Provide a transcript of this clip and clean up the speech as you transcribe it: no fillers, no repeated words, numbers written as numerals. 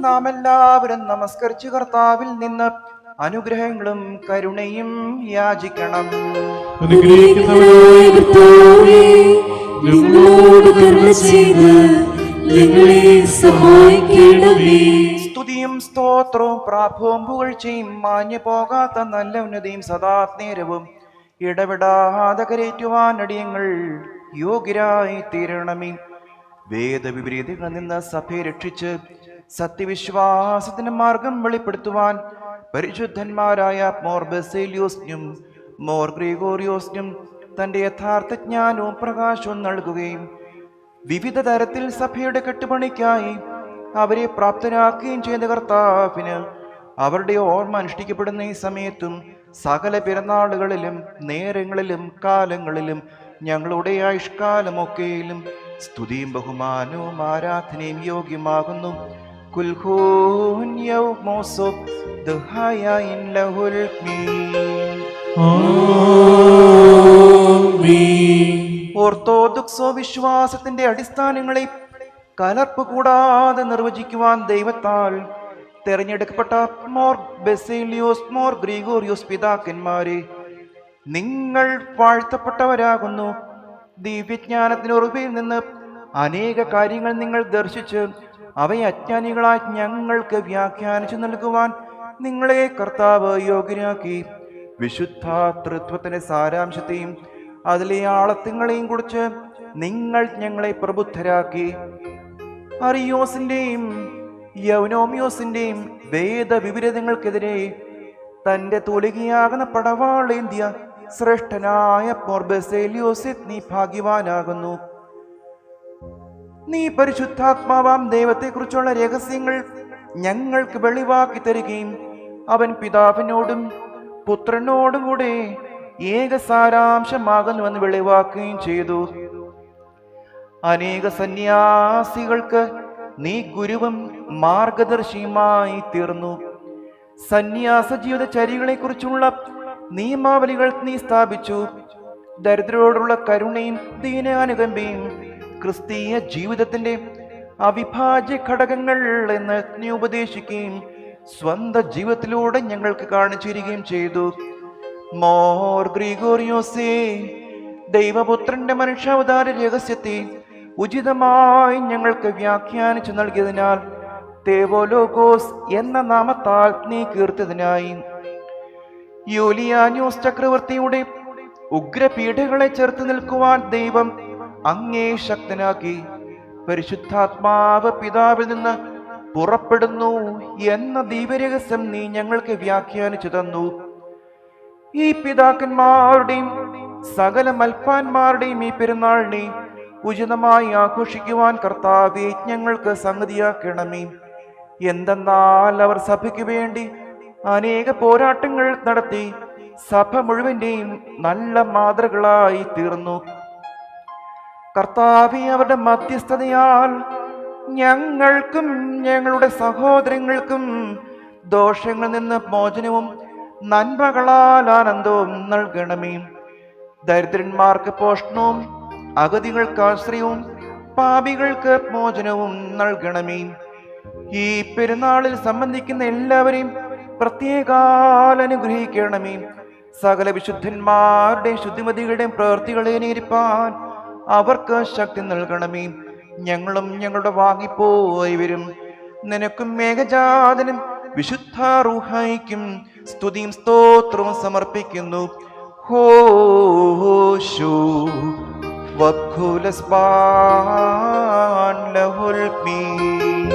നാം എല്ലാവരും നമസ്കരിച്ച് കർത്താവിൽ നിന്ന് അനുഗ്രഹങ്ങളും കരുണയും യാചിക്കണം. സ്തുതിയും സ്തോത്രവും പ്രാഭവും പുകഴ്ചയും മാഞ്ഞു പോകാത്ത നല്ല ഉന്നതിയും സദാ നേരവും ഇടപെടാതെ കരേറ്റുവാൻ അടിയങ്ങൾ യോഗ്യരായി തീരണമേ. വേദവിപരീതങ്ങളിൽ നിന്ന് സഭയെ രക്ഷിച്ച് സത്യവിശ്വാസത്തിന്റെ മാർഗം വെളിപ്പെടുത്തുവാൻ പരിശുദ്ധന്മാരായ മോർ ബസേലിയോസിനും മോർ ഗ്രിഗോറിയോസിനും തന്റെ യഥാർത്ഥ ജ്ഞാനവും പ്രകാശവും നൽകുകയും വിവിധ തരത്തിൽ സഭയുടെ കെട്ടുപണിക്കായി അവരെ പ്രാപ്തരാക്കുകയും ചെയ്ത കർത്താവിന് അവരുടെ ഓർമ്മ അനുഷ്ഠിക്കപ്പെടുന്ന ഈ സമയത്തും സകല പെരുന്നാളുകളിലും നേരങ്ങളിലും കാലങ്ങളിലും ഞങ്ങളുടെ ആയുഷ്കാലമൊക്കെയിലും സ്തുതിയും ബഹുമാനവും ആരാധനയും യോഗ്യമാകുന്നു. ഓർത്തോദോക്സോ വിശ്വാസത്തിന്റെ അടിസ്ഥാനങ്ങളെ കലർപ്പ് കൂടാതെ നിർവചിക്കുവാൻ ദൈവത്താൽ തെരഞ്ഞെടുക്കപ്പെട്ട മോർ ബസേലിയോസ്, മോർ ഗ്രിഗോറിയോസ് പിതാക്കന്മാരെ, നിങ്ങൾ വാഴ്ത്തപ്പെട്ടവരാകുന്നു. ദിവ്യജ്ഞാനത്തിന് ഉറവിൽ നിന്ന് അനേക കാര്യങ്ങൾ നിങ്ങൾ ദർശിച്ച് അവയെ അജ്ഞാനികളായി ഞങ്ങൾക്ക് വ്യാഖ്യാനിച്ചു നൽകുവാൻ നിങ്ങളെ കർത്താവ് യോഗ്യരാക്കി. വിശുദ്ധ തൃത്വത്തിന്റെ സാരാംശത്തെയും അതിലെ ആളത്വങ്ങളെയും കുറിച്ച് നിങ്ങൾ ഞങ്ങളെ പ്രബുദ്ധരാക്കി. അറിയോസിന്റെയും യൗനോമിയോസിന്റെയും വേദവിപരീതങ്ങൾക്കെതിരെ തന്റെ തൂലികയാകുന്ന പടവാളേന്ത്യ ശ്രേഷ്ഠനായ മോർ ബസേലിയോസ്, നീ ഭാഗ്യവാനാകുന്നു. നീ പരിശുദ്ധാത്മാവാം ദൈവത്തെക്കുറിച്ചുള്ള രഹസ്യങ്ങൾ ഞങ്ങൾക്ക് വെളിവാക്കി തരികയും അവൻ പിതാവിനോടും പുത്രനോടും കൂടെ ഏക സാരാംശമാകുന്നുവെന്ന് വെളിവാക്കുകയും ചെയ്തു. അനേക സന്യാസികൾക്ക് നീ ഗുരുവും മാർഗദർശിയുമായി തീർന്നു. സന്യാസ ജീവിത ചര്യകളെ കുറിച്ചുള്ള നിയമാവലികൾ നീ സ്ഥാപിച്ചു. ദരിദ്രരോടുള്ള കരുണയും ദീനാനുകമ്പയും ക്രിസ്തീയ ജീവിതത്തിന്റെ അവിഭാജ്യ ഘടകങ്ങൾ എന്ന് നീ ഉപദേശിക്കുകയും സ്വന്തം ജീവിതത്തിലൂടെ ഞങ്ങൾക്ക് കാണിച്ചിരിക്കുകയും ചെയ്തു. മോർ ഗ്രിഗോറിയോസേ, ദൈവപുത്രന്റെ മനുഷ്യാവതാര രഹസ്യത്തെ ഉചിതമായി ഞങ്ങൾക്ക് വ്യാഖ്യാനിച്ചു നൽകിയതിനാൽ തേവോലോഗോസ് എന്ന നാമത്താൽ നീ കീർത്തിയതിനായി യൂലിയാനോസ് ചക്രവർത്തിയുടെ ഉഗ്രപീഠകളെ ചേർത്ത് നിൽക്കുവാൻ ദൈവം അങ്ങേ ശക്തനാക്കി. പരിശുദ്ധാത്മാവ് പിതാവിൽ നിന്ന് പുറപ്പെടുന്നു എന്ന ദിവ്യരഹസ്യം നീ ഞങ്ങൾക്ക് വ്യാഖ്യാനിച്ചു തന്നു. ഈ പിതാക്കന്മാരുടെയും സകല മൽപ്പാന്മാരുടെയും ഈ പെരുന്നാളിനെ ഉചിതമായി ആഘോഷിക്കുവാൻ കർത്താവേ ഞങ്ങൾക്ക് സംഗതിയാക്കണമേ. എന്തെന്നാൽ അവർ സഭയ്ക്ക് വേണ്ടി അനേക പോരാട്ടങ്ങൾ നടത്തി സഭ മുഴുവന്റെയും നല്ല മാതൃകളായി തീർന്നു. കർത്താവേ, അവരുടെ മധ്യസ്ഥതയാൽ ഞങ്ങൾക്കും ഞങ്ങളുടെ സഹോദരങ്ങൾക്കും ദോഷങ്ങളിൽ നിന്ന് മോചനവും നന്മകളാൽ ആനന്ദവും നൽകണമേ. ദരിദ്രന്മാർക്ക് പോഷണവും അഗതികൾക്ക് ആശ്രയവും പാപികൾക്ക് മോചനവും നൽകണമേ. ഈ പെരുന്നാളിൽ സംബന്ധിക്കുന്ന എല്ലാവരെയും പ്രത്യേകാൽ അനുഗ്രഹിക്കണമേ. സകല വിശുദ്ധന്മാരുടെ ശുദ്ധിമതികളുടെയും പ്രവൃത്തികളെ നേരിപ്പാൻ അവർക്ക് ശക്തി നൽകണമേ. ഞങ്ങളും ഞങ്ങളുടെ വാങ്ങിപ്പോയവരും നിനക്കും ഏകജാതനും വിശുദ്ധ റൂഹായിക്കും സ്തുതിയും സ്തോത്രവും സമർപ്പിക്കുന്നു. ഹോശോ വഖുലസ്ബാൻ. ആമേൻ.